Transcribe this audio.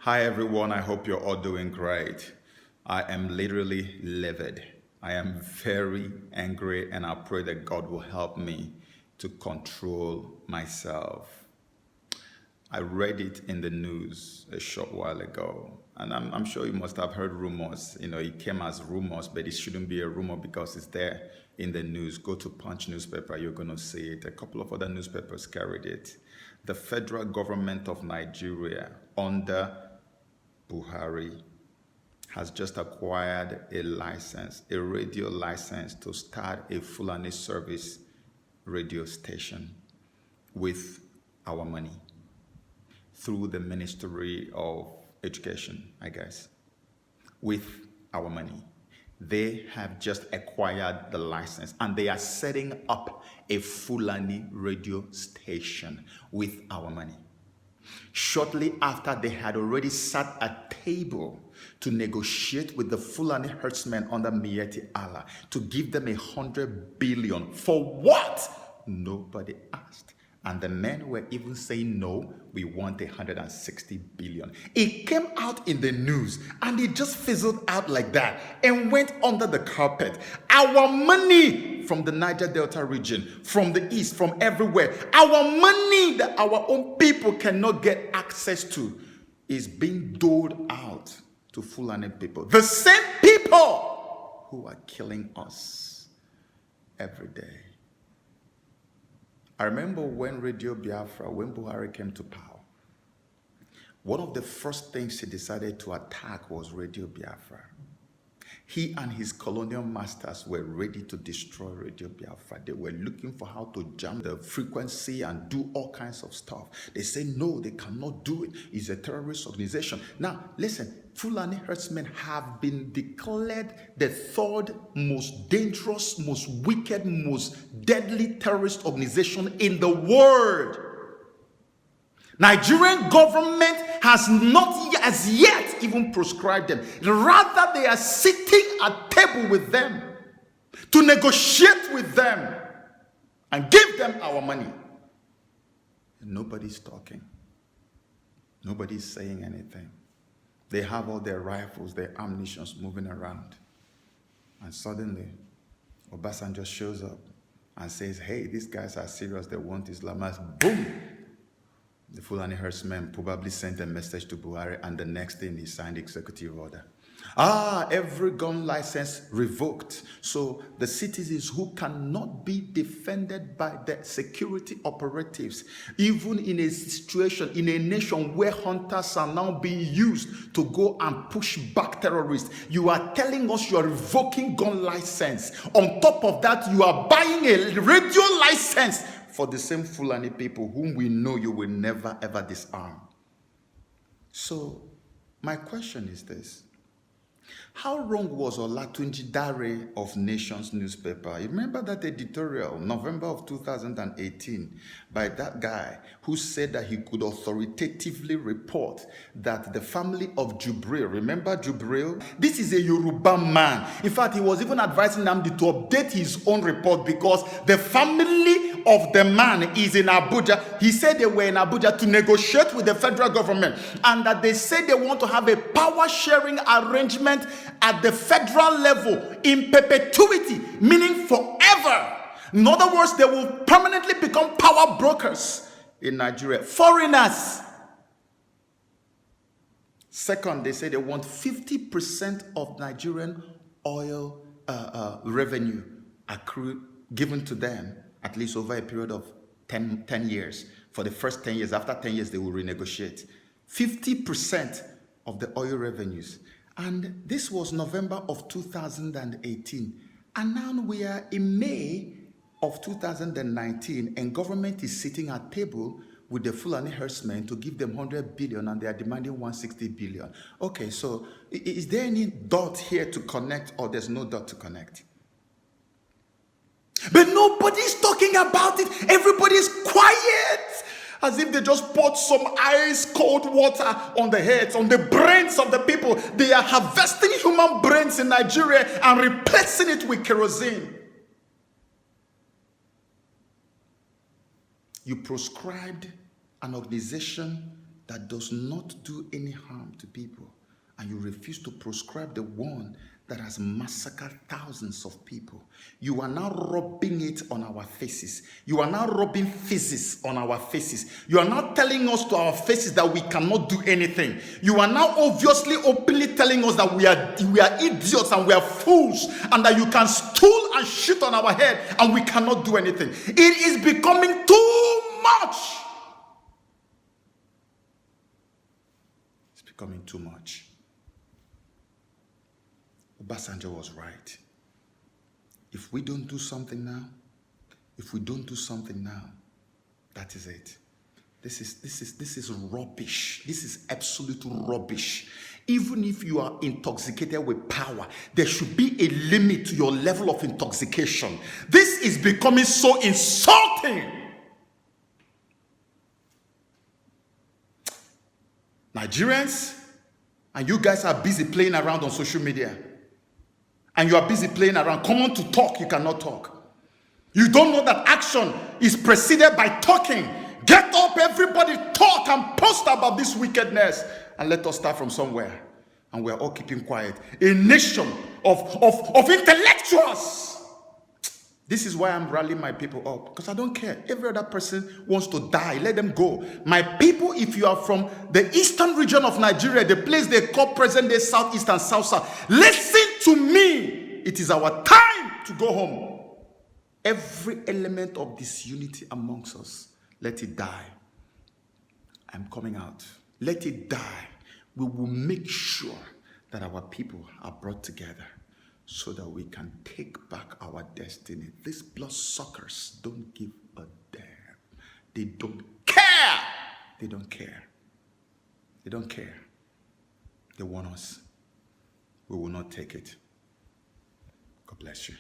Hi everyone, I hope you're all doing great. I am literally livid. I am very angry and I pray that God will help me to control myself. I read it in the news a short while ago, and I'm sure you must have heard rumors. It came as rumors, but it shouldn't be a rumor because it's there in the news. Go to Punch newspaper, you're going to see it. A couple of other newspapers carried it. The federal government of Nigeria, under Buhari, has just acquired a license, a radio license to start a Fulani service radio station with our money through the Ministry of Education, I guess, with our money. They have just acquired the license and they are setting up a Fulani radio station with our money. Shortly after, they had already sat at table to negotiate with the Fulani herdsmen under Miyetti Allah to give them 100 billion. For what? Nobody asked. And the men were even saying, no, we want 160 billion. It came out in the news and it just fizzled out like that and went under the carpet. Our money from the Niger Delta region, from the east, from everywhere, our money that our own people cannot get access to is being doled out to Fulani people. The same people who are killing us every day. I remember when Radio Biafra, when Buhari came to power, one of the first things he decided to attack was Radio Biafra. He and his colonial masters were ready to destroy Radio Biafra. They were looking for how to jam the frequency and do all kinds of stuff. They say, no, they cannot do it. It's a terrorist organization. Now, listen, Fulani herdsmen have been declared the third most dangerous, most wicked, most deadly terrorist organization in the world. Nigerian government has not as yet even proscribed them. Rather, they are sitting at table with them to negotiate with them and give them our money. And nobody's talking. Nobody's saying anything. They have all their rifles, their ammunitions moving around. And suddenly, Obasanjo shows up and says, hey, these guys are serious. They want Islamists. Boom! The Fulani herdsmen probably sent a message to Buhari, and the next thing he signed executive order. Every gun license revoked. So the citizens who cannot be defended by the security operatives, even in a situation, in a nation where hunters are now being used to go and push back terrorists, you are telling us you are revoking gun license. On top of that, you are buying a radio license for the same Fulani people whom we know you will never ever disarm. So my question is this. How wrong was Olatunji Dare of Nations newspaper? You remember that editorial, November of 2018, by that guy who said that he could authoritatively report that the family of Jubril, remember Jubril? This is a Yoruba man. In fact, he was even advising Namdi to update his own report because the family of the man is in Abuja. He said they were in Abuja to negotiate with the federal government and that they said they want to have a power sharing arrangement at the federal level in perpetuity, meaning forever. In other words, they will permanently become power brokers in Nigeria. Foreigners. Second, they say they want 50% of Nigerian oil revenue accrued, given to them, at least over a period of 10 years. For the first 10 years, after 10 years, they will renegotiate. 50% of the oil revenues. And this was November of 2018. And now we are in May of 2019, and government is sitting at table with the Fulani herdsmen to give them 100 billion, and they are demanding 160 billion. Okay, so is there any dot here to connect, or there's no dot to connect? But nobody's talking about it. Everybody's quiet. As if they just poured some ice cold water on the heads, on the brains of the people. They are harvesting human brains in Nigeria and replacing it with kerosene. You proscribed an organization that does not do any harm to people, and you refuse to proscribe the one that has massacred thousands of people. You are now rubbing it on our faces. You are now rubbing faces on our faces. You are now telling us to our faces that we cannot do anything. You are now obviously openly telling us that we are idiots and we are fools, and that you can stool and shit on our head and we cannot do anything. It is becoming too much. It's becoming too much. Obasanjo was right. If we don't do something now, that is it. This is rubbish. This is absolute rubbish. Even if you are intoxicated with power, there should be a limit to your level of intoxication. This is becoming so insulting. Nigerians, and you guys are busy playing around on social media. And you are busy playing around. Come on to talk, you cannot talk. You don't know that action is preceded by talking. Get up, everybody, talk and post about this wickedness. And let us start from somewhere. And we are all keeping quiet. A nation of intellectuals. This is why I'm rallying my people up. Because I don't care. Every other person wants to die. Let them go. My people, if you are from the eastern region of Nigeria, the place they call present-day southeast and south-south, listen to me. It is our time to go home. Every element of disunity amongst us, let it die. I'm coming out. Let it die. We will make sure that our people are brought together so that we can take back our destiny. These bloodsuckers don't give a damn. They don't care. They don't care. They don't care. They want us. We will not take it. God bless you.